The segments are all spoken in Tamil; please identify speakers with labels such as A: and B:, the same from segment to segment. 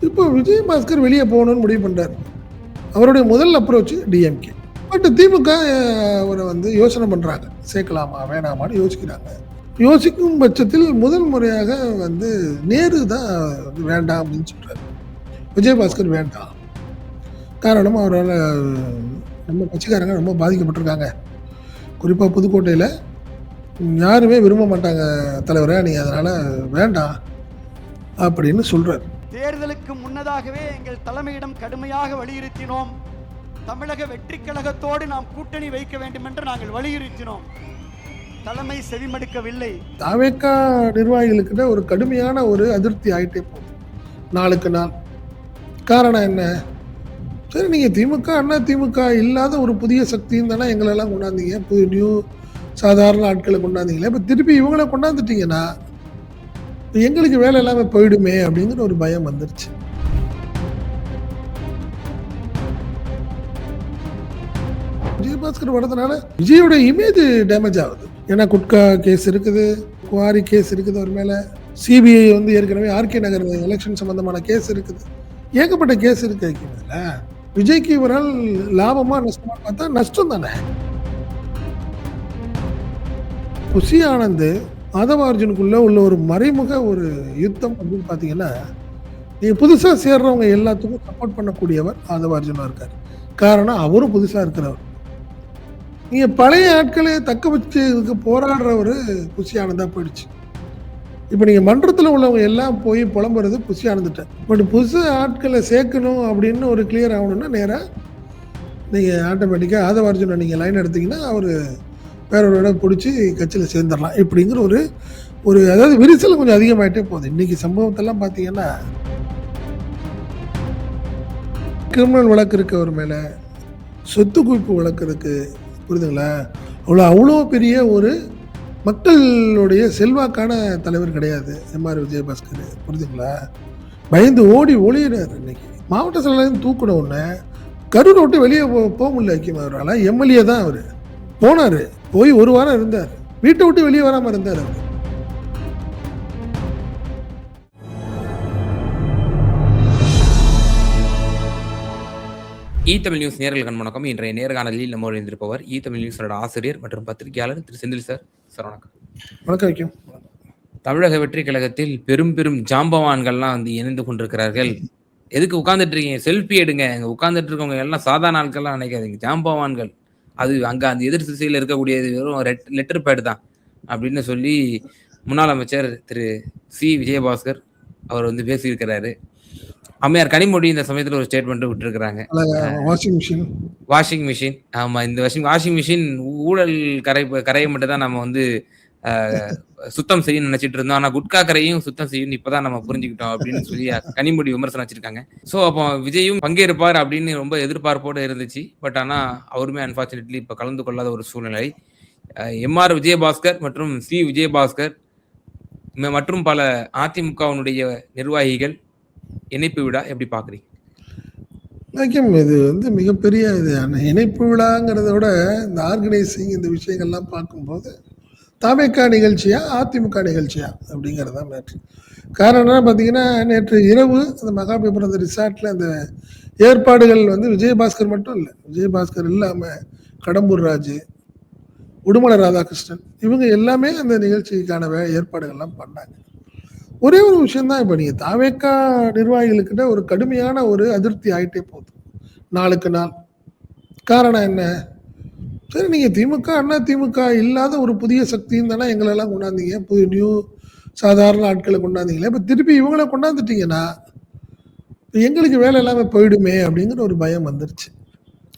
A: இப்போ விஜயபாஸ்கர் வெளியே போகணும்னு முடிவு பண்றாரு. அவருடைய முதல் அப்ரோச் டிஎம்கே. பட் திமுக அவரை வந்து யோசனை பண்றாங்க. சேர்க்கலாமா வேணாமான்னு யோசிக்கிறாங்க. யோசிக்கும் பட்சத்தில் முதல் முறையாக வந்து நேரு தான் வந்து வேண்டாம் அப்படின்னு சொல்றாரு. விஜயபாஸ்கர் வேண்டாம். காரணம் அவரால் நம்ம கட்சிக்காரங்க ரொம்ப பாதிக்கப்பட்டிருக்காங்க. குறிப்பாக புதுக்கோட்டையில் யாருமே விரும்ப மாட்டாங்க தலைவரை, நீங்கள் அதனால் வேண்டாம் அப்படின்னு சொல்கிறார்.
B: தேர்தலுக்கு முன்னதாகவே எங்கள் தலைமையிடம் கடுமையாக வலியுறுத்தினோம். தமிழக வெற்றி கழகத்தோடு நாம் கூட்டணி வைக்க வேண்டும் என்று நாங்கள் வலியுறுத்தினோம். தலைமை செவிமடுக்கவில்லை.
A: தாவேக்கா நிர்வாகிகளுக்கிட்ட ஒரு கடுமையான ஒரு அதிருப்தி ஆகிட்டே போகுது நாளுக்கு நாள். காரணம் என்ன? சரி, நீங்கள் திமுக அண்ணா திமுக இல்லாத ஒரு புதிய சக்தின்னு தானே எங்களெல்லாம் கொண்டாந்தீங்க, புது நியூ சாதாரண ஆட்களை கொண்டாந்தீங்களே, இப்போ திருப்பி இவங்கள கொண்டாந்துட்டீங்கன்னா எங்களுக்கு வேலை இல்லாமல் போயிடுமே அப்படிங்கிற ஒரு பயம் வந்துருச்சு. விஜயபாஸ்கர் வரதுனால விஜயோட இமேஜ் டேமேஜ் ஆகுது. ஏன்னா குட்கா கேஸ் இருக்குது, குவாரி கேஸ் இருக்குது அவர் மேலே, சிபிஐ வந்து ஏற்கனவே ஆர்கே நகர் எலெக்ஷன் சம்பந்தமான கேஸ் இருக்குது, ஏகப்பட்ட கேஸ் இருக்கு. விஜய்க்கு இவரால் லாபமா நஷ்டமா பார்த்தா நஷ்டம் தானே. புஷி ஆனந்த் ஆதவார்ஜுனுக்குள்ள உள்ள ஒரு மறைமுக ஒரு யுத்தம் அப்படின்னு பார்த்தீங்கன்னா, நீங்க புதுசா சேர்றவங்க எல்லாத்துக்கும் சப்போர்ட் பண்ணக்கூடியவர் ஆதவார்ஜுனா இருக்காரு. காரணம் அவரும் புதுசா இருக்கிறவர். நீங்க பழைய ஆட்களை தக்க வச்சு இதுக்கு போராடுறவர் புஷி ஆனந்தா போயிடுச்சு. இப்போ நீங்கள் மன்றத்தில் உள்ளவங்க எல்லாம் போய் புலம்புறது புஷி ஆனந்துட்ட. பட் புதுசு ஆட்களை சேர்க்கணும் அப்படின்னு ஒரு கிளியர் ஆகணும்னா நேராக நீங்கள் ஆட்டோமேட்டிக்காக ஆதவார்ஜுனை நீங்கள் லைன் எடுத்தீங்கன்னா அவர் வேற ஒரு இடம் பிடிச்சி கட்சியில் சேர்ந்துடலாம். இப்படிங்கிற ஒரு ஒரு அதாவது விரிசல் கொஞ்சம் அதிகமாகிட்டே போகுது. இன்னைக்கு சம்பவத்தெல்லாம் பார்த்தீங்கன்னா கிரிமினல் வழக்கு இருக்கு அவர் மேலே, சொத்து குவிப்பு வழக்கு இருக்கு, புரியுதுங்களா? அவ்வளோ பெரிய ஒரு மக்களுடைய செல்வாக்கான தலைவர் கிடையாது எம்ஆர் விஜயபாஸ்கர், புரியுதுங்களா? பயந்து ஓடி ஒளியிறாரு. இன்னைக்கு மாவட்ட செயலாளர் தூக்கின உடனே கரூரை விட்டு வெளியே போக முடியல ஐக்கியம் அவரால். எம்எல்ஏ தான் அவர் போனார், போய் ஒரு வாரம் இருந்தார், வீட்டை விட்டு வெளியே வராமல் இருந்தார் அவர்.
C: தமிழ் நியூஸ் நேயர்களுக்கு வணக்கம். இன்றைய நேர்காணலில் நம்ம இருந்திருப்பவர் தமிழ் நியூஸோட ஆசிரியர் மற்றும் பத்திரிகையாளர் திரு செந்தில் சார். சார் வணக்கம்.
A: வணக்கம்.
C: தமிழக வெற்றி கழகத்தில் பெரும் பெரும் ஜாம்பவான்கள்லாம் வந்து இணைந்து கொண்டிருக்கிறார்கள். எதுக்கு உட்கார்ந்துட்டு இருக்கீங்க? செல்ஃபி எடுங்க. அங்கே உட்கார்ந்துட்டு இருக்கவங்க எல்லாம் சாதாரண ஆட்கள்லாம் நினைக்காதீங்க, ஜாம்பவான்கள். அது அங்கே அந்த எதிர் திசையில் இருக்கக்கூடியது வெறும் லெட்டர் பேட் தான் அப்படின்னு சொல்லி முன்னாள் அமைச்சர் திரு சி விஜயபாஸ்கர் அவர் வந்து பேசியிருக்கிறாரு. அம்மையார் கனிமொழி இந்த சமயத்தில் ஒரு ஸ்டேட்மெண்ட் விட்டுருக்காங்க. Washing machine. ஆமா, இந்த வாஷிங் மிஷின் ஊழல் கரையை மட்டும் தான் நம்ம வந்து சுத்தம் செய்யணும்னு நினைச்சிட்டு இருந்தோம். ஆனா குட்கா கரையும் சுத்தம் செய்யணும் இப்பதான் நம்ம புரிஞ்சுக்கிட்டோம் அப்படின்னு சொல்லி கனிமொழி விமர்சனம் வச்சிருக்காங்க. ஸோ அப்போ விஜயும் பங்கேற்பார் அப்படின்னு ரொம்ப எதிர்பார்ப்போடு இருந்துச்சு. பட் ஆனா அவருமே அன்பார்ச்சுனேட்லி இப்ப கலந்து கொள்ளாத ஒரு சூழ்நிலை. எம்ஆர் விஜயபாஸ்கர் மற்றும் சி விஜயபாஸ்கர் மற்றும் பல அதிமுகவினுடைய நிர்வாகிகள் இணைப்பு விழா எப்படி பாக்குறீங்க?
A: இது வந்து மிகப்பெரிய இது இணைப்பு விழாங்கிறத விட இந்த ஆர்கனைசிங் இந்த விஷயங்கள்லாம் பார்க்கும்போது தாவேக்கா நிகழ்ச்சியா அதிமுக நிகழ்ச்சியா அப்படிங்கிறது தான் மேட்ரு. காரணம் பார்த்தீங்கன்னா நேற்று இரவு அந்த மகாபலிபுரம் அந்த ரிசார்ட்டில் அந்த ஏற்பாடுகள் வந்து விஜயபாஸ்கர் மட்டும் இல்லை, விஜயபாஸ்கர் இல்லாமல் கடம்பூர் ராஜு, உடுமலை ராதாகிருஷ்ணன் இவங்க எல்லாமே அந்த நிகழ்ச்சிக்கான ஏற்பாடுகள்லாம் பண்ணாங்க. ஒரே ஒரு விஷயம்தான், இப்போ நீங்கள் தாவேக்கா நிர்வாகிகளுக்கிட்ட ஒரு கடுமையான ஒரு அதிருப்தி ஆகிட்டே போகுது நாளுக்கு நாள். காரணம் என்ன? சரி, நீங்கள் திமுக அண்ணா திமுக இல்லாத ஒரு புதிய சக்தின்னு தானே எங்களெல்லாம் கொண்டாந்தீங்க, புது நியூ சாதாரண ஆட்களை கொண்டாந்தீங்களே, இப்போ திருப்பி இவங்கள கொண்டாந்துட்டீங்கன்னா எங்களுக்கு வேலை இல்லாமல் போயிடுமே அப்படிங்கிற ஒரு பயம் வந்துருச்சு.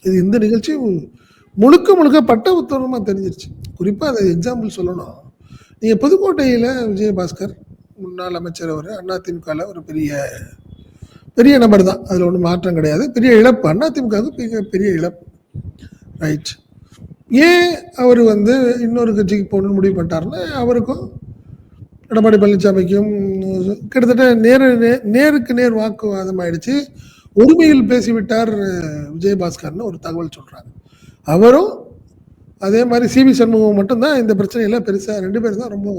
A: இது இந்த நிகழ்ச்சி முழுக்க முழுக்க பட்ட உத்தரமாக தெரிஞ்சிருச்சு. குறிப்பாக அதை எக்ஸாம்பிள் சொல்லணும், நீங்கள் புதுக்கோட்டையில் விஜயபாஸ்கர் முன்னாள் அமைச்சர், அவர் அதிமுகவில் ஒரு பெரிய நபர் தான், அதில் ஒன்றும் மாற்றம் கிடையாது. பெரிய இழப்பு, அதிமுகவுக்கு பெரிய இழப்பு. ரைட். ஏன் அவர் வந்து இன்னொரு கட்சிக்கு போகணும்னு முடிவு பண்ணிட்டாருன்னா, அவருக்கும் எடப்பாடி பழனிசாமிக்கும் கிட்டத்தட்ட நேருக்கு நேர் வாக்குவாதம் ஆயிடுச்சு. உரிமையில் பேசிவிட்டார் விஜயபாஸ்கர்னு ஒரு தகவல் சொல்கிறாங்க. அவரும் அதே மாதிரி சிவி சண்முகம் மட்டும்தான் இந்த பிரச்சனையில் பெருசாக, 2 பேரும் தான் ரொம்ப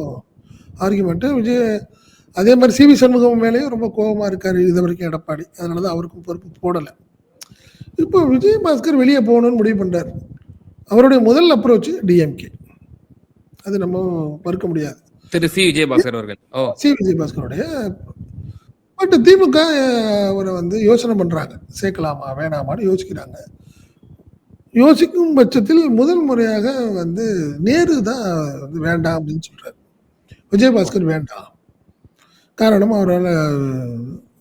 A: ஆர்கியூமெண்ட்டு. அதே மாதிரி சிவி சண்முகம் மேலேயும் ரொம்ப கோபமாக இருக்கார் இது வரைக்கும் எடப்பாடி. அதனால தான் அவருக்கும் பொறுப்பு போடலை. இப்போ விஜயபாஸ்கர் வெளியே போகணும்னு முடிவு பண்ணுறார். அவருடைய முதல் அப்ரோச் டிஎம்கே, அது நம்ம மறுக்க முடியாது.
C: திரு சி விஜயபாஸ்கர் அவர்கள். ஓ,
A: சி விஜயபாஸ்கருடைய. பட் திமுக அவரை வந்து யோசனை பண்ணுறாங்க, சேர்க்கலாமா வேணாமான்னு யோசிக்கிறாங்க. யோசிக்கும் பட்சத்தில் முதல் முறையாக வந்து நேரு தான் வந்து வேண்டாம் அப்படின்னு சொல்கிறார். விஜயபாஸ்கர் வேண்டாம். காரணம், அவரால்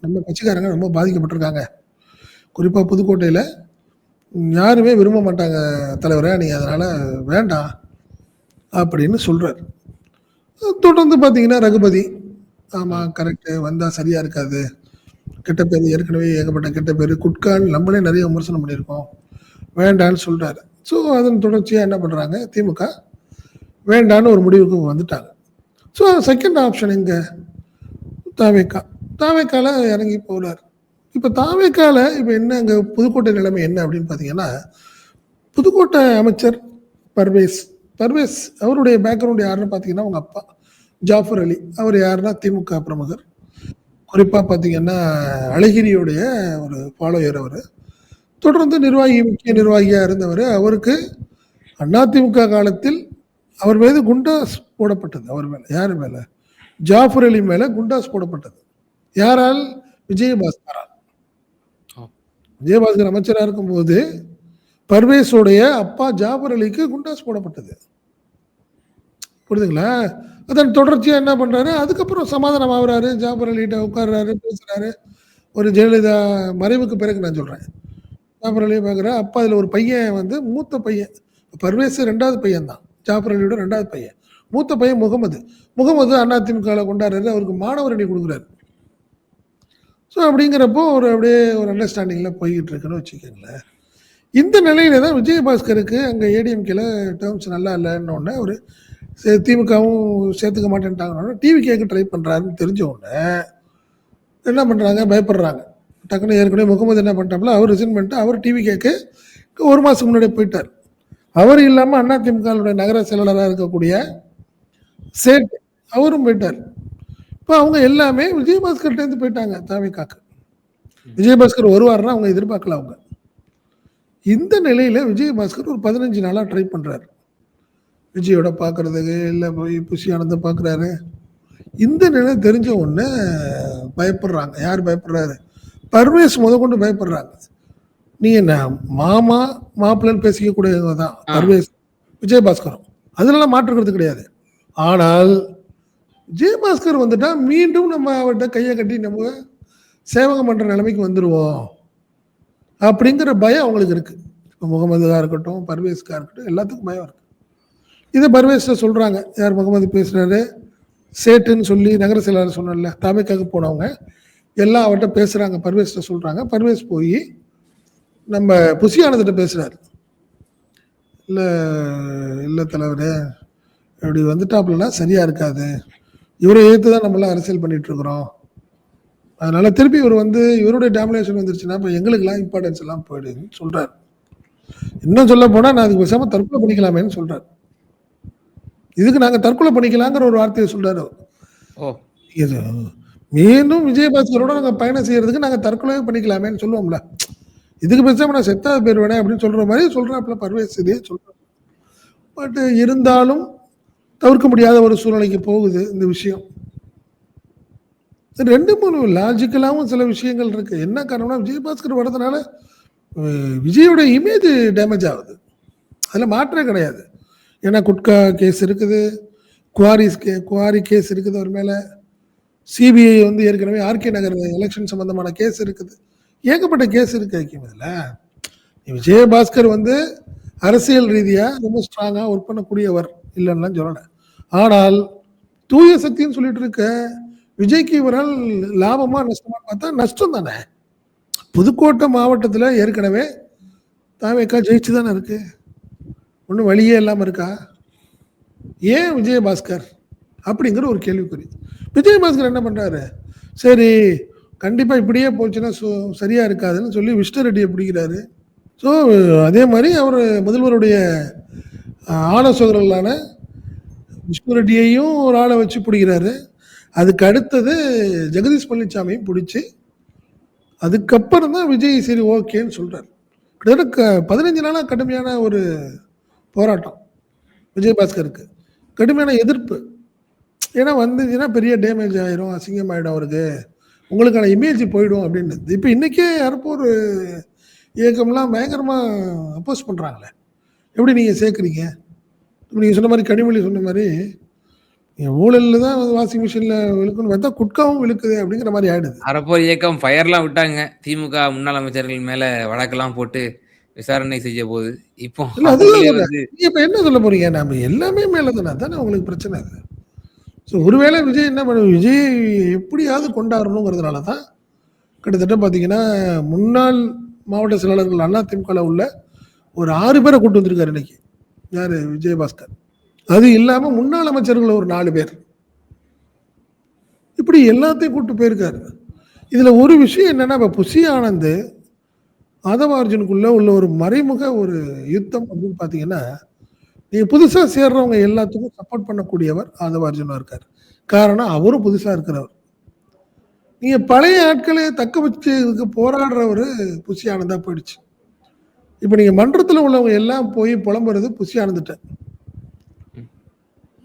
A: நம்ம கட்சிக்காரங்க ரொம்ப பாதிக்கப்பட்டிருக்காங்க. குறிப்பாக புதுக்கோட்டையில் யாருமே விரும்ப மாட்டாங்க தலைவரை, நீங்கள் அதனால் வேண்டாம் அப்படின்னு சொல்கிறார். தொடர்ந்து பார்த்தீங்கன்னா ரகுபதி, ஆமாம் கரெக்டு, வந்தால் சரியாக இருக்காது, கெட்ட பேர், ஏற்கனவே ஏகப்பட்ட கெட்ட பேர், குட்கான்னு நம்மளே நிறைய விமர்சனம் பண்ணியிருக்கோம், வேண்டான்னு சொல்கிறாரு. ஸோ அதன் தொடர்ச்சியாக என்ன பண்ணுறாங்க, திமுக வேண்டான்னு ஒரு முடிவுக்கு வந்துட்டாங்க. ஸோ செகண்ட் ஆப்ஷன் இங்கே தாவேக்கால இறங்கி போகிறார். இப்போ தாவேக்கால இப்போ என்ன அங்கே புதுக்கோட்டை நிலைமை என்ன அப்படின்னு பார்த்தீங்கன்னா, புதுக்கோட்டை அமைச்சர் பர்வேஸ் அவருடைய பேக்ரவுண்ட் யாருன்னு பார்த்தீங்கன்னா, அவங்க அப்பா ஜாஃபர் அலி, அவர் யாருன்னா திமுக பிரமுகர். குறிப்பாக பார்த்தீங்கன்னா அழகிரியுடைய ஒரு ஃபாலோயர். அவர் தொடர்ந்து முக்கிய நிர்வாகியாக இருந்தவர். அவருக்கு அதிமுக காலத்தில் அவர் மீது குண்டாஸ் போடப்பட்டது. அவர் மேலே, யார் மேலே, ஜாஃபர் அலி மேலே குண்டாஸ் போடப்பட்டது. யாரால்? விஜயபாஸ்கரால். விஜயபாஸ்கர் அமைச்சராக இருக்கும்போது பர்வேஸோடைய அப்பா ஜாஃபர் அலிக்கு குண்டாஸ் போடப்பட்டது. புரியுதுங்களா? அதன் தொடர்ச்சியாக என்ன பண்ணுறாரு, அதுக்கப்புறம் சமாதானம் ஆகுறாரு, ஜாஃபர் அலிகிட்ட உட்கார்றாரு, பேசுகிறாரு. ஒரு ஜெயலலிதா மறைவுக்கு பிறகு நான் சொல்கிறேன், ஜாஃபர் அலியை பார்க்குறேன். அப்பா அதில் ஒரு பையன் வந்து மூத்த பையன், பர்வேஸ் 2வது பையன் தான், ஜாஃபர் அலியோட 2வது பையன். மூத்த பையன் முகமது அதிமுகவில் கொண்டாடுறாரு, அவருக்கு மாணவர் அணி கொடுக்குறாரு. ஸோ அப்படிங்கிறப்போ அப்படியே ஒரு அண்டர்ஸ்டாண்டிங்கில் போய்கிட்டு இருக்குன்னு வச்சுக்கோங்களேன். இந்த நிலையில தான் விஜயபாஸ்கருக்கு அங்கே ஏடிஎம்கேல டேர்ம்ஸ் நல்லா இல்லைன்னு ஒரு திமுகவும் சேர்த்துக்க மாட்டேன்ட்டாங்கன்னு டிவிகேக்கு ட்ரை பண்ணுறாருன்னு தெரிஞ்ச உடனே என்ன பண்ணுறாங்க, பயப்படுறாங்க. டக்குன்னு ஏற்கனவே முகமது என்ன பண்ணிட்டாப்புல, அவர் ரிசைன் பண்ணிட்டு அவர் டிவிகேக்கு 1 மாதத்துக்கு முன்னாடியே போயிட்டார். அவர் இல்லாமல் அதிமுகவுடைய நகர செயலாளராக இருக்கக்கூடிய சேட் அவரும் போயிட்டார். இப்போ அவங்க எல்லாமே விஜயபாஸ்கர்லேருந்து போயிட்டாங்க தாவேக்காக்கு. விஜயபாஸ்கர் வருவார்னா அவங்க எதிர்பார்க்கல. அவங்க இந்த நிலையில் விஜயபாஸ்கர் ஒரு 15 நாளாக ட்ரை பண்ணுறாரு, விஜயோட பார்க்குறதுக்கு, இல்லை போய் புஷி ஆனந்தை பார்க்குறாரு. இந்த நிலை தெரிஞ்ச உடனே பயப்படுறாங்க. யார் பயப்படுறாரு? பர்வேஸ் கொண்டு பயப்படுறாங்க. நீ என்ன மாப்பிள்ளைன்னு பேசிக்கக்கூடியவங்க தான் பர்வேஸ் விஜயபாஸ்கரும், அதனால மாற்றுக்கிறது கிடையாது. ஆனால் விஜயபாஸ்கர் வந்துட்டா மீண்டும் நம்ம அவர்கிட்ட கையை கட்டி நம்ம சேவகம் பண்ணுற நிலைமைக்கு வந்துடுவோம் அப்படிங்கிற பயம் அவங்களுக்கு இருக்குது. இப்போ முகமதுக்காக இருக்கட்டும், பர்வேஸ்க்காக இருக்கட்டும், எல்லாத்துக்கும் பயம் இருக்குது. இதை பர்வேஸ்ட சொல்கிறாங்க. யார்? முகமது பேசுகிறாரு, சேட்டுன்னு சொல்லி நகர செயலாளர் சொன்னல, தாவேக்காக போனவங்க எல்லாம் அவர்கிட்ட பேசுகிறாங்க, பர்வேஸ்ட சொல்கிறாங்க. பர்வேஸ் போய் நம்ம புஷி ஆனந்திட்ட பேசுகிறார். இல்லை தலைவரே, இப்படி வந்துட்டாப்புலனா சரியாக இருக்காது, இவரை ஏற்று தான் நம்மளாம் அரசியல் பண்ணிட்டு இருக்கிறோம், அதனால திருப்பி இவர் வந்து இவருடைய டாமினேஷன் வந்துருச்சுன்னா இப்போ எங்களுக்கெல்லாம் இம்பார்ட்டன்ஸ் எல்லாம் போயிடுன்னு சொல்கிறார். இன்னும் சொல்ல போனால் நான் அதுக்கு பேசாமல் தற்கொலை பண்ணிக்கலாமேன்னு சொல்கிறார். இதுக்கு நாங்கள் தற்கொலை பண்ணிக்கலாங்கிற ஒரு வார்த்தையை சொல்கிறார். இது மீண்டும் விஜயபாஸ்கரோட நாங்கள் பயணம் செய்யறதுக்கு நாங்கள் தற்கொலை பண்ணிக்கலாமேன்னு சொல்லுவோம்ல, இதுக்கு பேசாமல் நான் செத்தாக பேர் வேணேன் அப்படின்னு சொல்கிற மாதிரி சொல்கிறாப்புல பர்வேஸ். இதே சொல்கிறேன். பட் இருந்தாலும் தவிர்க்க முடியாத ஒரு சூழ்நிலைக்கு போகுது இந்த விஷயம். 2-3 லாஜிக்கலாகவும் சில விஷயங்கள் இருக்கு. என்ன காரணம்னா, விஜயபாஸ்கர் வரதுனால விஜயோட இமேஜ் டேமேஜ் ஆகுது, அதில் மாற்றே கிடையாது. ஏன்னா குட்கா கேஸ் இருக்குது, குவாரி கேஸ் இருக்குது அவர் மேலே, சிபிஐ வந்து ஏற்கனவே ஆர்கே நகர் எலெக்ஷன் சம்பந்தமான கேஸ் இருக்குது, ஏகப்பட்ட கேஸ் இருக்கு. இதில் விஜயபாஸ்கர் வந்து அரசியல் ரீதியாக ரொம்ப ஸ்ட்ராங்காக ஒர்க் பண்ணக்கூடியவர் இல்லைன்னா சொல்லலை. ஆனால் தூய சக்தின்னு சொல்லிட்டு இருக்க விஜய்க்கு இவரால் லாபமா நஷ்டமா பார்த்தா நஷ்டம் தானே. புதுக்கோட்டை மாவட்டத்தில் ஏற்கனவே தாவேக்கா ஜெயிச்சு தானே இருக்கு, ஒன்றும் வழியே இல்லாமல் இருக்கா. ஏன் விஜயபாஸ்கர் அப்படிங்கிற ஒரு கேள்விக்குறி. விஜயபாஸ்கர் என்ன பண்ணுறாரு, சரி கண்டிப்பாக இப்படியே போச்சுன்னா சரியாக இருக்காதுன்னு சொல்லி விஷ்ணு ரெட்டியை பிடிக்கிறாரு. ஸோ அதே மாதிரி அவர் முதல்வருடைய ஆலோசகர்களான விஷ்ணு ரெட்டியையும் ஒரு ஆளை வச்சு பிடிக்கிறாரு. அதுக்கு அடுத்தது ஜெகதீஷ் பழனிசாமியும் பிடிச்சி அதுக்கப்புறம் தான் விஜய் சரி ஓகேன்னு சொல்றாரு. கிட்டத்தட்ட 15 நாளா கடுமையான ஒரு போராட்டம் விஜயபாஸ்கருக்கு, கடுமையான எதிர்ப்பு. ஏன்னா வந்துச்சுன்னா பெரிய டேமேஜ் ஆயிரும், அசிங்கம் ஆயிடும் அவருக்கு, உங்களுக்கான இமேஜ் போயிடும் அப்படின்னு. இப்போ இன்னைக்கே யாருப்போ ஒரு இயக்கம்லாம் பயங்கரமா அப்போஸ் பண்றாங்களே, எப்படி நீங்க சேர்க்குறீங்க? இப்போ நீங்க சொன்ன மாதிரி கனிமொழி சொன்ன மாதிரி ஊழலில் தான் வாஷிங் மிஷினில் விழுக்குன்னு பார்த்தா குட்காவும் விழுக்குது அப்படிங்கிற மாதிரி ஆயிடுது.
C: அறப்போர் இயக்கம் ஃபயர்லாம் விட்டாங்க. திமுக முன்னாள் அமைச்சர்கள் மேல வழக்கெல்லாம் போட்டு விசாரணை செய்ய போகுது. இப்போ
A: இல்லை
C: அவங்களே
A: அதுதான்
C: வந்து
A: நீங்க இப்போ என்ன சொல்ல போறீங்க? நம்ம எல்லாமே மேலே தானே, தானே உங்களுக்கு பிரச்சனை அது. ஸோ ஒருவேளை விஜய் என்ன பண்ண, விஜய் எப்படியாவது கொண்டாடணுங்கிறதுனால தான் கிட்டத்தட்ட பார்த்தீங்கன்னா முன்னாள் மாவட்ட செயலாளர்கள் அதிமுகவில் உள்ள ஒரு 6 பேரை கூட்டு வந்திருக்காரு இன்னைக்கு. யார்? விஜயபாஸ்கர். அது இல்லாமல் முன்னாள் அமைச்சர்கள் ஒரு 4 பேர், இப்படி எல்லாத்தையும் கூட்டு போயிருக்காரு. இதில் ஒரு விஷயம் என்னன்னா, இப்போ புஷி ஆனந்த் ஆதவார்ஜுனுக்குள்ள உள்ள ஒரு மறைமுக ஒரு யுத்தம் அப்படின்னு பார்த்தீங்கன்னா, நீங்க புதுசா சேர்றவங்க எல்லாத்துக்கும் சப்போர்ட் பண்ணக்கூடியவர் ஆதவார்ஜுனா இருக்காரு. காரணம் அவரும் புதுசா இருக்கிறவர். நீங்க பழைய ஆட்களை தக்க வச்சு இதுக்கு போராடுறவரு புஷி ஆனந்தா போயிடுச்சு. இப்போ நீங்க மன்றத்தில் உள்ளவங்க எல்லாம் போய் புலம்புறது புஷி ஆனந்துட்ட.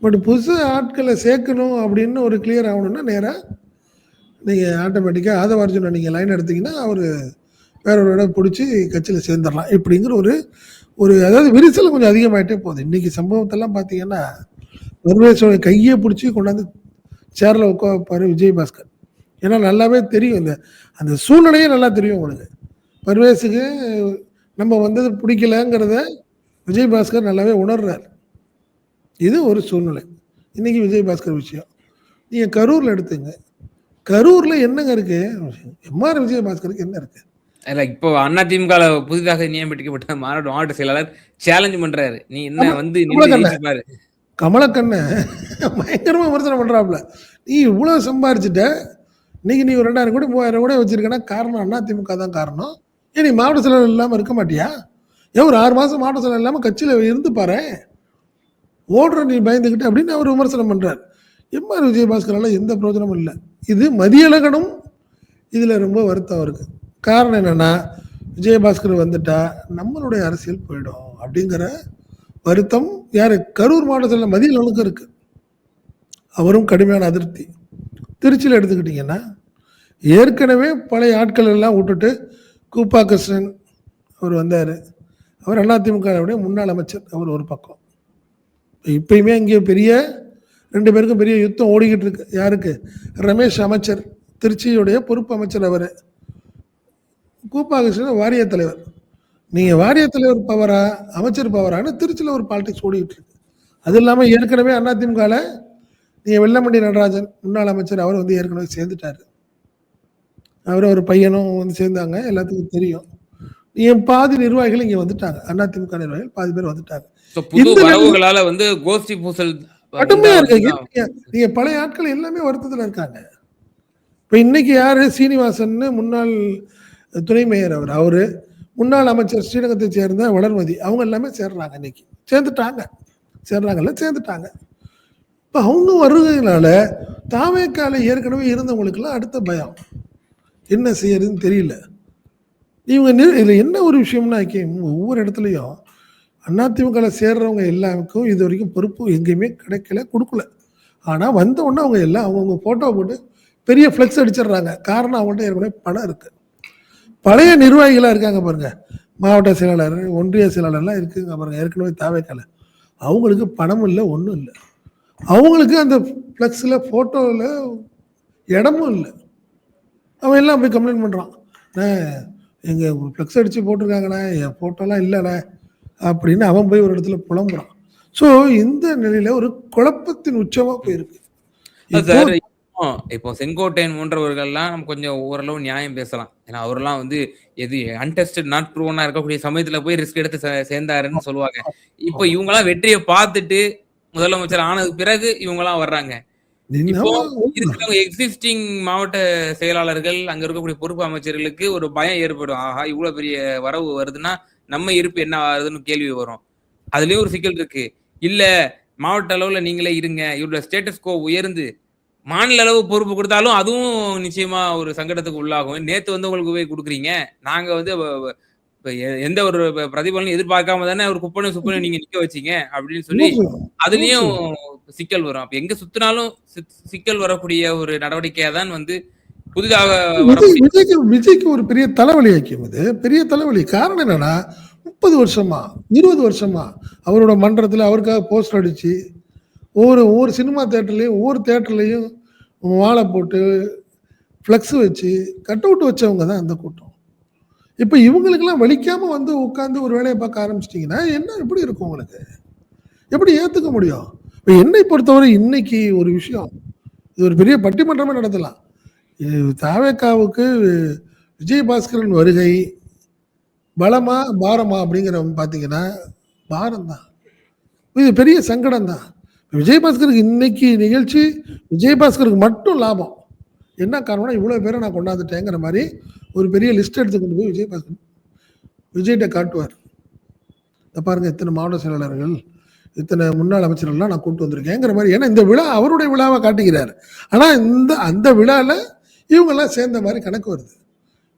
A: பட் புதுசு ஆட்களை சேர்க்கணும் அப்படின்னு ஒரு கிளியர் ஆகணும்னா நேராக நீங்கள் ஆட்டோமேட்டிக்காக ஆதவார்ஜுனை நீங்கள் லைன் எடுத்தீங்கன்னா அவர் வேற ஒரு இடம் பிடிச்சி கட்சியில் சேர்ந்துடலாம் இப்படிங்கிற ஒரு ஒரு அதாவது விரிசல் கொஞ்சம் அதிகமாகிட்டே போகுது. இன்றைக்கி சம்பவத்தெல்லாம் பார்த்தீங்கன்னா பர்வேஸோட கையை பிடிச்சி கொண்டாந்து சேரில் உட்கா வைப்பார் விஜயபாஸ்கர். ஏன்னா நல்லாவே தெரியும், இந்த அந்த சூழ்நிலையே நல்லா தெரியும் உங்களுக்கு. பர்வேஸுக்கு நம்ம வந்தது பிடிக்கலங்கிறத விஜயபாஸ்கர் நல்லாவே உணர்றார். இது ஒரு சூழ்நிலை. இன்னைக்கு விஜயபாஸ்கர் விஷயம் நீங்கள் கரூரில் எடுத்துங்க. கரூரில் என்னங்க இருக்கு? எம்ஆர் விஜயபாஸ்கருக்கு என்ன இருக்கு?
C: இல்ல இப்போ அதிமுக புதிதாக நியமிக்கப்பட்ட மாவட்ட செயலாளர் சேலஞ்ச் பண்றாரு. நீ என்ன வந்து பாரு.
A: கமலக்கண்ண பயங்கரமா விமர்சனம் பண்றாப்ல. நீ இவ்வளவு சம்பாரிச்சுட்ட, இன்னைக்கு நீ ஒரு 2000 கோடி 3000 கோடி வச்சிருக்கனா காரணம் அதிமுக தான் காரணம். ஏன் நீ மாவட்ட செயலாளர் இல்லாம இருக்க மாட்டியா? ஏன் ஒரு 6 மாசம் மாவட்ட செயலாளர் இல்லாம கட்சியில இருந்து பாரு, ஓடுற நீ பயந்துக்கிட்டு அப்படின்னு அவர் விமர்சனம் பண்றாரு. எம்ஆர் விஜயபாஸ்கரால எந்த பிரயோஜனமும் இல்லை. இது மதியழகனும் இதுல ரொம்ப வருத்தம் இருக்கு. காரணம் என்னன்னா, விஜயபாஸ்கர் வந்துட்டா நம்மளுடைய அரசியல் போயிடும் அப்படிங்கிற வருத்தம் யாரு கரூர் மாவட்டத்தில் மதியழகனுக்கு இருக்கு. அவரும் கடுமையான அதிருப்தி. திருச்சியில் எடுத்துக்கிட்டீங்கன்னா ஏற்கனவே பழைய ஆட்கள் எல்லாம் விட்டுட்டு கூப்பா கிருஷ்ணன் அவர் வந்தார். அவர் அதிமுகவுடைய முன்னாள் அமைச்சர். அவர் ஒரு பக்கம். இப்பயுமே இங்கே பெரிய 2 பேருக்கும் பெரிய யுத்தம் ஓடிக்கிட்டு இருக்கு. யாருக்கு? ரமேஷ் அமைச்சர், திருச்சியுடைய பொறுப்பு அமைச்சர். அவர் கூப்பா கிருஷ்ணன் வாரிய தலைவர். நீங்கள் வாரிய தலைவர் பவரா அமைச்சர் பவரான்னு திருச்சியில் ஒரு பாலிடிக்ஸ் ஓடிக்கிட்டு இருக்கு. அது இல்லாமல் ஏற்கனவே அதிமுகவில் நீங்கள் வெள்ளமண்டி நடராஜன் முன்னாள் அமைச்சர், அவர் வந்து ஏற்கனவே சேர்ந்துட்டார். அவர் ஒரு பையனும் வந்து சேர்ந்தாங்க, எல்லாத்துக்கும் தெரியும். என் பாதி நிர்வாகிகள் இங்கே வந்துட்டாங்க. அதிமுக நிர்வாகிகள் பாதி பேர் வந்துட்டாங்க.
C: வந்து கோஷ்டி பூசல்
A: கடுமையா இருக்கு. நீங்க பழைய ஆட்கள் எல்லாமே வருத்தத்தில் இருக்காங்க. இப்போ இன்னைக்கு யாரு? சீனிவாசன் முன்னாள் துணை மேயர், அவரு முன்னாள் அமைச்சர் ஸ்ரீரங்கத்தை சேர்ந்த வளர்மதி, அவங்க எல்லாமே சேர்றாங்க. இன்னைக்கு சேர்ந்துட்டாங்க. இப்போ அவங்க வருவதனால தாவேக்கால ஏற்கனவே இருந்தவங்களுக்குலாம் அடுத்த பயம், என்ன செய்யறதுன்னு தெரியல. இவங்க இதில் என்ன ஒரு விஷயம்னா, ஒவ்வொரு இடத்துலையும் அதிமுக சேர்றவங்க எல்லாருக்கும் இது வரைக்கும் பொறுப்பு எங்கேயுமே கிடைக்கல, கொடுக்கல. ஆனால் வந்த உடனே அவங்க எல்லாம் அவங்கவுங்க ஃபோட்டோ போட்டு பெரிய ஃப்ளெக்ஸ் அடிச்சிடுறாங்க. காரணம் அவங்கள்ட்ட ஏற்கனவே பணம் இருக்குது. பழைய நிர்வாகிகளாக இருக்காங்க பாருங்க, மாவட்ட செயலாளர், ஒன்றிய செயலாளர்லாம் இருக்குங்க பாருங்க, ஏற்கனவே தாவேக்கால. அவங்களுக்கு பணம் இல்லை, ஒன்றும் இல்லை. அவங்களுக்கு அந்த ஃப்ளெக்ஸில் ஃபோட்டோவில் இடமும் இல்லை. அவன் எல்லாம் போய் கம்ப்ளைண்ட் பண்ணுறான், எங்கள் ஃப்ளெக்ஸ் அடித்து போட்டிருக்காங்கண்ணே, என் ஃபோட்டோலாம் இல்லைண்ணே அப்படின்னு அவன் போய் ஒரு இடத்துல புலம்புறான். ஸோ இந்த நிலையில ஒரு குழப்பத்தின் உச்சமா போயிருக்கு.
C: இப்போ செங்கோட்டையன் போன்றவர்கள்லாம் நம்ம கொஞ்சம் ஓரளவு நியாயம் பேசலாம். ஏன்னா அவரெல்லாம் வந்து எது அன்டெஸ்டட் நாட் ப்ரூவனா இருக்கக்கூடிய சமயத்துல போய் ரிஸ்க் எடுத்து சேர்ந்தாருன்னு சொல்லுவாங்க. இப்போ இவங்கெல்லாம் வெற்றியை பார்த்துட்டு முதலமைச்சர் ஆனதுக்கு பிறகு இவங்கெல்லாம் வர்றாங்க. இப்போ இருக்கிறவங்க எக்ஸிஸ்டிங் மாவட்ட செயலாளர்கள், அங்க இருக்கக்கூடிய பொறுப்பு அமைச்சர்களுக்கு ஒரு பயம் ஏற்படும். ஆஹா, இவ்வளவு பெரிய வரவு வருதுன்னா நம்ம இருப்பு என்ன ஆகுதுன்னு கேள்வி வரும். அதுலயும் ஒரு சிக்கல் இருக்கு. இல்ல மாவட்ட அளவுல நீங்களே இருங்க, இவரோட ஸ்டேட்டஸ் கோ உயர்ந்து மாநில அளவு பொறுப்பு கொடுத்தாலும் அதுவும் நிச்சயமா ஒரு சங்கடத்துக்கு உள்ளாகும். நேத்து வந்து உங்களுக்கு போய் குடுக்குறீங்க. நாங்க வந்து இப்ப எந்த ஒரு பிரதிபலனும் எதிர்பார்க்காம தானே ஒரு குப்பனும் சுப்பனும் நீங்க நிக்க வச்சீங்க அப்படின்னு சொல்லி
A: லூசு,
C: அதுலயும்
A: லூசு.
C: சிக்கல் வரும். அப்ப எங்க சுத்தினாலும் சிக்கல் வரக்கூடிய ஒரு நடவடிக்கையா தான் வந்து புதிதாக வரக்கூடிய
A: விஜய்க்கு ஒரு பெரிய தலைவலி ஆக்கியம் இது. பெரிய தலைவலி. காரணம் என்னன்னா 30 வருஷமா 20 வருஷமா அவரோட மன்றத்துல அவருக்காக போஸ்டர் அடிச்சு ஒவ்வொரு சினிமா தேட்டர்லயும் மாலை போட்டு ஃப்ளெக்ஸ் வச்சு கட் அவுட் வச்சவங்க தான் அந்த கூட்டம். இப்ப இவங்களுக்கெல்லாம் வலிக்காம வந்து உட்கார்ந்து ஒரு வேலையை பார்க்க ஆரம்பிச்சிட்டீங்கன்னா என்ன எப்படி இருக்கும் உங்களுக்கு? எப்படி ஏத்துக்க முடியும்? இப்ப என்னை பொறுத்தவரை இன்னைக்கு ஒரு விஷயம், இது ஒரு பெரிய பட்டிமன்றமே நடத்தலாம். தாவேக்காவுக்கு விஜயபாஸ்கரன் வருகை பலமா பாரமா அப்படிங்கிற பார்த்தீங்கன்னா பாரம் தான். இது பெரிய சங்கடம் தான். விஜயபாஸ்கருக்கு இன்னைக்கு நிகழ்ச்சி விஜயபாஸ்கருக்கு மட்டும் லாபம். என்ன காரணம்னா இவ்வளோ பேரை நான் கொண்டாந்துட்டேங்கிற மாதிரி ஒரு பெரிய லிஸ்ட் எடுத்து கொண்டு போய் விஜய்கிட்ட காட்டுவார். இதை பாருங்க இத்தனை மாவட்ட செயலாளர்கள் இத்தனை முன்னாள் அமைச்சர்கள்லாம் நான் கூப்பிட்டு வந்திருக்கேங்கிற மாதிரி. ஏன்னா இந்த விழா அவருடைய விழாவை காட்டுகிறார். ஆனால் அந்த விழாவில் இவங்கெல்லாம் சேர்ந்த மாதிரி கணக்கு வருது.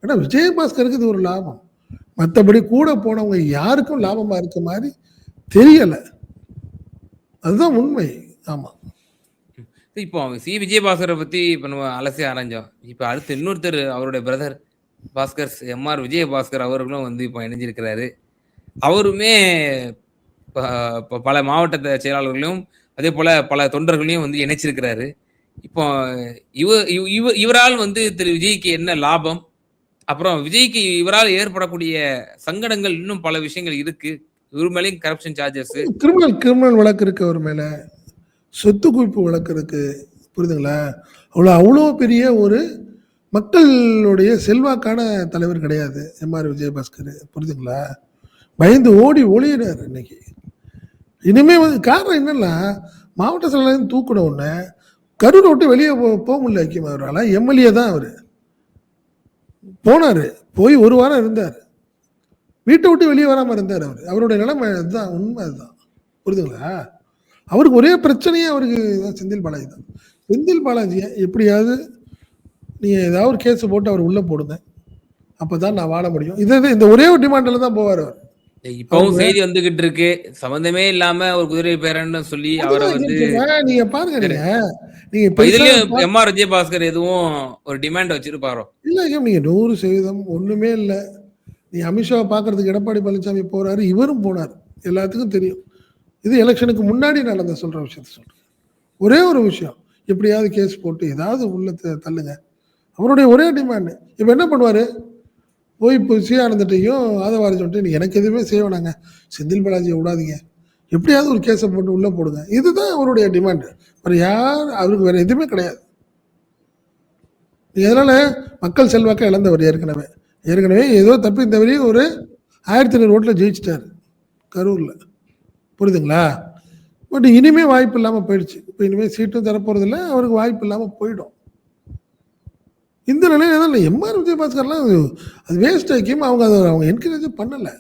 A: ஏன்னா விஜயபாஸ்கருக்கு இது ஒரு லாபம். மற்றபடி கூட போனவங்க யாருக்கும் லாபமா இருக்க மாதிரி தெரியல. அதுதான் உண்மை. ஆமா.
C: இப்போ விஜயபாஸ்கரை பத்தி இப்ப நம்ம அலசி ஆராய்ஞ்சோம். இப்ப அடுத்து இன்னொருத்தர் அவருடைய பிரதர் பாஸ்கர் எம்ஆர் விஜயபாஸ்கர் அவர்களும் வந்து இப்போ இணைஞ்சிருக்கிறாரு. அவருமே பல மாவட்ட செயலாளர்களையும் அதே போல பல தொண்டர்களையும் வந்து இணைச்சிருக்கிறாரு. இப்போ இவரால் வந்து திரு விஜய்க்கு என்ன லாபம், அப்புறம் விஜய்க்கு இவரால் ஏற்படக்கூடிய சங்கடங்கள் இன்னும் பல விஷயங்கள் இருக்கு. இவர் மேலேயும் கரப்ஷன் சார்ஜஸ்,
A: கிரிமினல் வழக்கு இருக்கு, அவர் மேல சொத்து குவிப்பு வழக்கு இருக்கு. புரியுதுங்களா? அவ்வளோ பெரிய ஒரு மக்களுடைய செல்வாக்கான தலைவர் கிடையாது எம்ஆர் விஜயபாஸ்கர். புரியுதுங்களா? பயந்து ஓடி ஒளியிறாரு இன்னைக்கு. இனிமே வந்து காரணம் என்னன்னா மாவட்ட செயலாளர் தூக்கின உடனே கரூரை விட்டு வெளியே போக முடியல. ஐக்கியம் அவரால் எம்எல்ஏ தான் அவர் போனாரு. போய் ஒரு வாரம் இருந்தார். வீட்டை விட்டு வெளியே வராமல் இருந்தார். அவருடைய நிலைமை அதுதான், உண்மை அதுதான். புரியுதுங்களா? அவருக்கு ஒரே பிரச்சனையே அவருக்கு செந்தில் பாலாஜி தான். செந்தில் பாலாஜியை எப்படியாவது நீங்கள் ஏதாவது ஒரு கேஸ் போட்டு அவர் உள்ளே போடுங்க, அப்போ தான் நான் வாழ முடியும். இந்த ஒரே ஒரு டிமாண்டில் தான் போவார் அவர்.
C: இப்பவும் செய்தி வந்துகிட்டு இருக்கு, சம்பந்தமே இல்லாம ஒரு குதிரை பேரன்னு சொல்லி அவரை வந்து
A: நீங்க பாருங்க. நீங்க
C: இதுலயும் எம்ஆர் விஜயபாஸ்கர் எதுவும் ஒரு டிமாண்ட் வச்சிருப்பாரோ? இல்ல,
A: நீங்க 100% ஒண்ணுமே இல்லை. நீ அமித்ஷாவை பார்க்கறதுக்கு எடப்பாடி பழனிசாமி போறாரு, இவரும் போனார், எல்லாத்துக்கும் தெரியும். இது எலெக்ஷனுக்கு முன்னாடி நடந்த சொல்ற விஷயத்த சொல்றேன். ஒரே ஒரு விஷயம், எப்படியாவது கேஸ் போட்டு ஏதாவது உள்ள தள்ளுங்க. அவருடைய ஒரே டிமாண்ட். இப்ப என்ன பண்ணுவாரு? போய் இப்போ ஆனந்தையும் ஆதவாரி சொல்லிட்டு எனக்கு எதுவுமே செய்ய வேணாங்க, செந்தில் பாலாஜியை விடாதீங்க, எப்படியாவது ஒரு கேஸை போட்டு உள்ள போடுங்க. இதுதான் அவருடைய டிமாண்ட். அவருக்கு வேற எதுவுமே கிடையாது. இதனால மக்கள் செல்வாக்க இழந்தவர். ஏற்கனவே ஏதோ தப்பி இந்த வரையும் ஒரு 1500 ஓட்டில் ஜெயிச்சிட்டாரு கரூர்ல. புரியுதுங்களா? பட் இனிமே வாய்ப்பு இல்லாமல் போயிடுச்சு. இப்போ இனிமேல் சீட்டும் தரப்போறதில்ல, அவருக்கு வாய்ப்பு இல்லாமல் போயிடும். இந்த நிலையில தான் எம்ஆர் விஜயபாஸ்கர்லாம் அது வேஸ்ட் ஆக்கியும் அவங்க என்கரேஜ் பண்ணலை.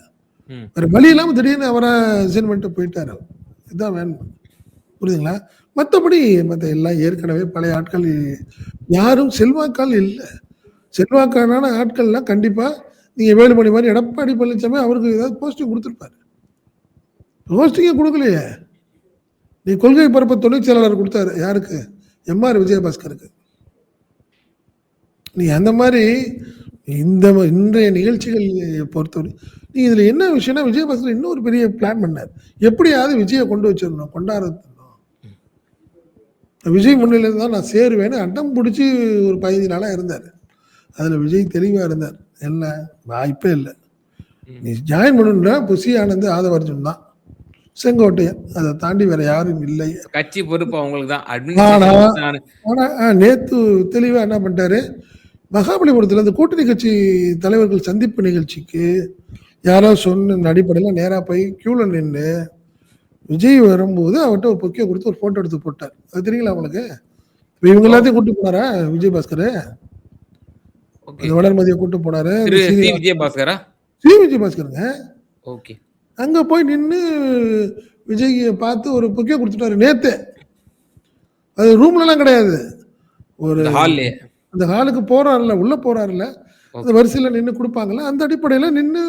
A: வேற வழி இல்லாமல் திடீர்னு அவரை ரிசைன் பண்ணிட்டு போயிட்டாரு. இதுதான் வேணும். புரியுதுங்களா? மற்றபடி மற்ற எல்லாம் ஏற்கனவே பழைய ஆட்கள் யாரும் செல்வாக்கால் இல்லை. செல்வாக்கான ஆட்கள்லாம் கண்டிப்பாக நீங்கள் வேலுமணி மாதிரி எடப்பாடி பழனிசாமி அவருக்கு ஏதாவது போஸ்டிங் கொடுத்துருப்பாரு. போஸ்டிங்கே கொடுக்கலையே. நீ கொள்கை பரப்பு துணை செயலாளர் கொடுத்தாரு. யாருக்கு? எம்ஆர் விஜயபாஸ்கருக்கு. நீ அந்த மாதிரி இன்றைய நிகழ்ச்சிகள் பொறுத்தவரை நீ இதுல என்ன விஷயம்னா விஜயபாஸ்கர் இன்னொரு பெரிய பிளான் பண்ணார். எப்படியாவது விஜயை கொண்டு வச்சிடணும், கொண்டாடணும். விஜய் முன்னிலையில் தான் நான் சேருவேன்னு அட்டம் பிடிச்சி ஒரு 15 நாளாக இருந்தார். அதில் விஜய் தெளிவாக இருந்தார். என்ன வாய்ப்பே இல்லை. நீ ஜாயின் பண்ணுன்னா புசி ஆனந்த் ஆதவர்ஜுன் தான், செங்கோட்டையன், அதை தாண்டி வேற யாரும் இல்லை.
C: கட்சி பொறுப்பு அவங்களுக்கு தான்.
A: ஆனா நேத்து தெளிவா என்ன பண்ணிட்டாரு, மகாபலிபுரத்துல இந்த கூட்டணி கட்சி தலைவர்கள் சந்திப்பு நிகழ்ச்சிக்கு யாரோ சொன்ன அடிப்படையில் நேராக போய் கியூல நின்று விஜய் வரும்போது அவர்கிட்ட ஒரு பொக்கியை கொடுத்து ஒரு போட்டோ எடுத்து போட்டார். அது தெரியுங்களா உங்களுக்கு? இவங்க எல்லாத்தையும் கூட்டு போனாரா விஜயபாஸ்கர்? வளர்மதியை கூட்டு போனாரு. விஜயபாஸ்கருங்க அங்க போய் நின்று விஜய் பார்த்து ஒரு பொக்கியை கொடுத்துட்டாரு நேத்து. அது ரூம்ல எல்லாம் கிடையாது, ஒரு
C: ஹால்லே
A: அந்த ஹாலுக்கு போறாருல, உள்ள போறாருல, அந்த வரிசையில நின்னு குடுப்பாங்கல்ல, அந்த அடிப்படையில நின்னு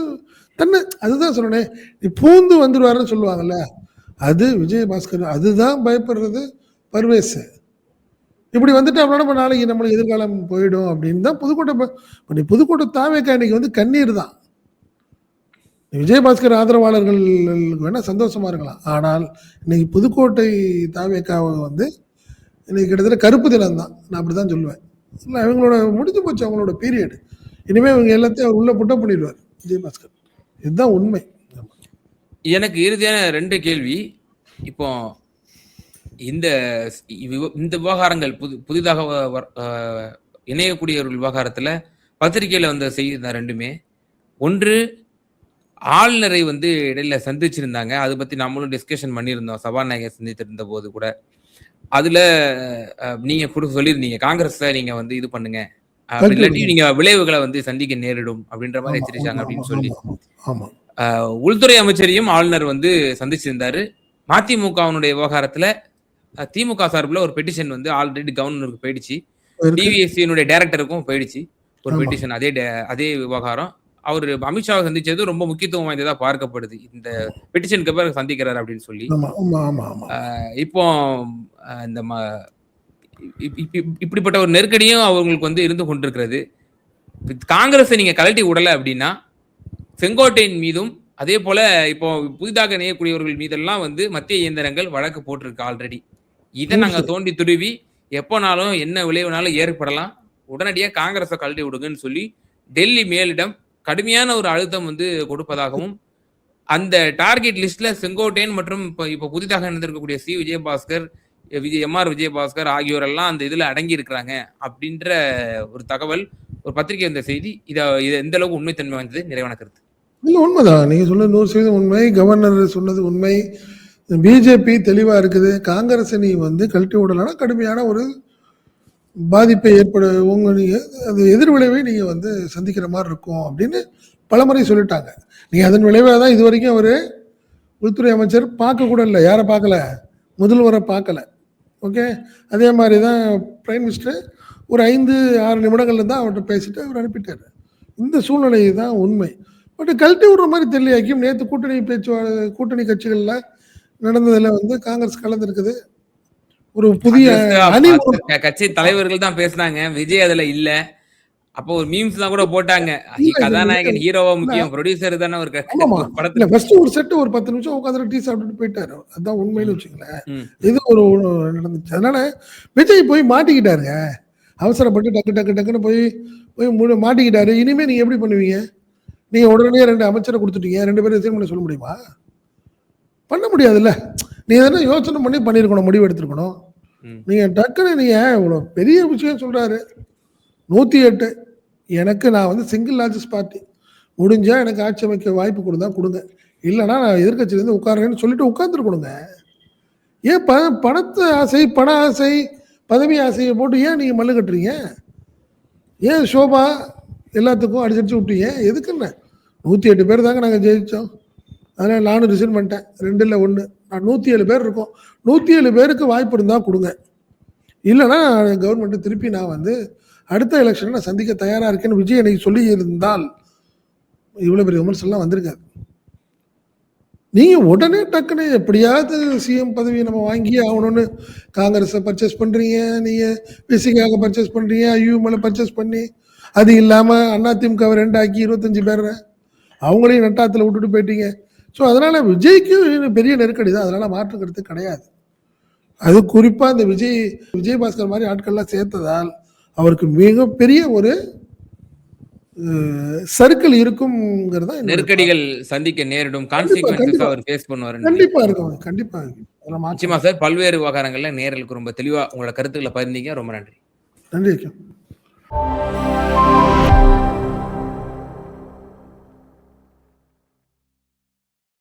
A: அதுதான் சொன்னேனே, நீ பூந்து வந்துருவாருன்னு சொல்லுவாங்கல்ல, அது விஜயபாஸ்கர். அதுதான் பயப்படுறது பர்வேஸ். இப்படி வந்துட்டு அவனோட நாளைக்கு நம்மளுக்கு எதிர்காலம் போயிடும் அப்படின்னு தான் புதுக்கோட்டை இப்ப நீ புதுக்கோட்டை தாவேக்கா இன்னைக்கு வந்து கண்ணீர் தான். விஜயபாஸ்கர் ஆதரவாளர்கள் வேணா சந்தோஷமா இருக்கலாம். ஆனால் இன்னைக்கு புதுக்கோட்டை தாவேக்காவை வந்து இன்னைக்கு கிட்டத்தட்ட கருப்பு தினம் தான். நான் அப்படிதான் சொல்லுவேன். இல்லை அவங்களோட முடிஞ்சு போச்சு அவங்களோட பீரியட். இனிமே இவங்க எல்லாத்தையும் அவர் உள்ள புட்டப் பண்ணிடுவார் விஜயபாஸ்கர். இதுதான் உண்மை.
C: எனக்கு இறுதியான 2 கேள்வி. இப்போ இந்த இந்த விவகாரங்கள் புதிதாக இணையக்கூடியவர்கள் விவகாரத்துல பத்திரிகையில வந்த செய்தி தான் 2மே. ஒன்று, ஆளுநரை வந்து இடையில சந்திச்சிருந்தாங்க. அதை பத்தி நம்மளும் டிஸ்கஷன் பண்ணியிருந்தோம் சபாநாயகர் சந்தித்திருந்த போது கூட. அதுல நீங்க சொல்லியிருந்தீங்க காங்கிரஸ்ல நீங்க வந்து இது பண்ணுங்க, அப்படி இல்லாட்டி நீங்க விளைவுகளை வந்து சந்திக்க நேரிடும் அப்படின்ற மாதிரி எச்சரிச்சாங்க அப்படின்னு சொல்லி. உள்துறை அமைச்சரையும் ஆளுநர் வந்து சந்திச்சிருந்தாரு. மதிமுகவினுடைய விவகாரத்துல திமுக சார்பில் ஒரு பெட்டிஷன் வந்து ஆல்ரெடி கவர்னருக்கு போயிடுச்சு, டிவிஎஸ்சியினுடைய டைரக்டருக்கும் போயிடுச்சு ஒரு பெட்டிஷன். அதே விவகாரம் அவர் அமித்ஷாவை சந்திச்சது ரொம்ப முக்கியத்துவம் வாய்ந்ததா பார்க்கப்படுது. இந்த பெட்டிஷனுக்கு பிறகு சந்திக்கிறார் அப்படின்னு சொல்லி. இப்போ இந்த இப்படிப்பட்ட ஒரு நெருக்கடியும் அவங்களுக்கு வந்து இருந்து கொண்டிருக்கிறது. காங்கிரஸை நீங்க கலட்டி விடல அப்படின்னா செங்கோட்டையின் மீதும் அதே போல இப்போ புதிதாக இணையக்கூடியவர்கள் மீதெல்லாம் வந்து மத்திய இயந்திரங்கள் வழக்கு போட்டிருக்கு ஆல்ரெடி. இதை நாங்க தோண்டி துருவி எப்போனாலும் என்ன விளைவுனாலும் ஏற்படலாம், உடனடியாக காங்கிரஸை கழட்டி விடுங்கன்னு சொல்லி டெல்லி மேலிடம் கடுமையான ஒரு அழுத்தம் வந்து கொடுப்பதாகவும், அந்த டார்கெட் லிஸ்ட்ல செங்கோட்டையன் மற்றும் இப்போ புதிதாக இணைந்திருக்கக்கூடிய விஜயபாஸ்கர், எம்ஆர் விஜயபாஸ்கர் ஆகியோரெல்லாம் அந்த இதுல அடங்கி இருக்கிறாங்க அப்படின்ற ஒரு தகவல் ஒரு பத்திரிகை வந்த செய்தி. இதை எந்த அளவுக்கு உண்மைத்தன்மை வாய்ந்தது? நிறைவான கருத்து.
A: இல்ல உண்மைதான். நீங்க சொன்னது 100% உண்மை. கவர்னர் சொன்னது உண்மை. பிஜேபி தெளிவா இருக்குது. காங்கிரஸை நீ வந்து கழட்டி விடலன்னா கடுமையான ஒரு பாதிப்பை நீங்க அது எதிர்விளைவை நீங்க வந்து சந்திக்கிற மாதிரி இருக்கும் அப்படின்னு பலமுறை சொல்லிட்டாங்க. நீங்க அதன் விளைவாக தான் இது வரைக்கும் அவரு உள்துறை அமைச்சர் பார்க்க கூட இல்லை. யாரை பார்க்கல? முதல்வரை பார்க்கல. ஓகே, அதே மாதிரி தான் பிரைம் மினிஸ்டர் ஒரு 5-6 நிமிடங்கள்ல தான் அவர்கிட்ட பேசிட்டு அவர் அனுப்பிட்டாரு. இந்த சூழ்நிலை தான் உண்மை. பட் கழட்டி விடுற மாதிரி தெரியலையாக்கும். நேற்று கூட்டணி கட்சிகள்ல நடந்ததுல வந்து காங்கிரஸ் கலந்துருக்குது. ஒரு புதிய
C: கட்சி தலைவர்கள் தான் பேசினாங்க, விஜய் அதுல இல்ல. அப்போ ஒரு மீம்ஸ் தான் கூட போட்டாங்க, கதாநாயகன் ஹீரோவா முக்கியம், ப்ரொடியூசர் தானே ஒரு
A: படத்துல. ஃபர்ஸ்ட் ஒரு செட் ஒரு 10 நிமிஷம் உட்காந்து டீ சாப்பிட்டு போயிட்டாரு. அதான் உண்மைன்னு வச்சுங்களேன். இது ஒரு நடந்துச்சு. அதனால விஜய் போய் மாட்டிக்கிட்டாருங்க. அவசரப்பட்டு டக்குன்னு போய் மாட்டிக்கிட்டாரு. இனிமே நீங்க எப்படி பண்ணுவீங்க? நீங்க உடனே 2 அமைச்சரை கொடுத்துட்டீங்க, 2 பேரும் ரிசைன் பண்ண சொல்ல முடியுமா? பண்ண முடியாதுல்ல. நீ எதனா யோசனை பண்ணி பண்ணிருக்கணும், முடிவு எடுத்துருக்கணும். நீங்க டக்குன்னு நீங்க இவ்வளவு பெரிய விஷயம் சொல்றாரு. 108 எனக்கு நான் வந்து சிங்கிள் லார்ஜஸ்ட் பார்ட்டி, முடிஞ்சா எனக்கு ஆட்சி அமைக்க வாய்ப்பு கொடுங்க, இல்லைன்னா நான் எதிர்கட்சியிலேருந்து உட்காருங்கன்னு சொல்லிட்டு உட்காந்துருக்கணுங்க. ஏன் பணத்தை ஆசை, பண ஆசை, பதவி ஆசையை போட்டு ஏன் நீங்க மல்லு கட்டுறீங்க? ஏன் சோபா எல்லாத்துக்கும் அடிச்சு விட்டீங்க? எதுக்குன்னு 108 பேர் தாங்க நாங்கள் ஜெயித்தோம். அதனால் நானும் ரிசைன் பண்ணிட்டேன். 2 இல்லை 1. நான் 107 பேர் இருக்கோம். 107 பேருக்கு வாய்ப்பு இருந்தால் கொடுங்க, இல்லைன்னா கவர்மெண்ட்டு திருப்பி நான் வந்து அடுத்த எலெக்ஷனை நான் சந்திக்க தயாராக இருக்கேன்னு விஜய் எனக்கு சொல்லி இருந்தால் இவ்வளோ பெரிய விமர்சனம்லாம் வந்திருக்காது. நீங்கள் உடனே டக்குன்னு எப்படியாவது சிஎம் பதவியை நம்ம வாங்கி ஆகணும்னு காங்கிரஸை பர்ச்சேஸ் பண்ணுறீங்க, நீங்கள் பிசிக்காக பர்ச்சேஸ் பண்ணுறீங்க, ஐயூஎம்எல் பர்ச்சேஸ் பண்ணி, அது இல்லாமல் அதிமுகவை 2 ஆக்கி 25 பேர் அவங்களையும் நட்டாத்தில் விட்டுட்டு போயிட்டீங்க. ஸோ அதனால் விஜய்க்கு பெரிய நெருக்கடி தான். அதனால் மாற்று கருத்து கிடையாது. அது குறிப்பாக இந்த விஜயபாஸ்கர் மாதிரி ஆட்கள்லாம் சேர்த்ததால் அவருக்கு மிகப்பெரிய ஒரு சர்க்கிள் இருக்கும்ங்கிறதா.
C: நெருக்கடிகள் சந்திக்க நேரிடும், கான்சிக்வென்சஸ் அவர் ஃபேஸ் பண்ணுவார்.
A: கண்டிப்பா இருக்கும், கண்டிப்பா.
C: நிச்சயமா சார். பல்வேறு விவகாரங்கள்ல நேரலுக்கு ரொம்ப தெளிவா உங்களோட கருத்துக்களை பகிர்ந்தீங்க. ரொம்ப நன்றி.
A: நன்றி.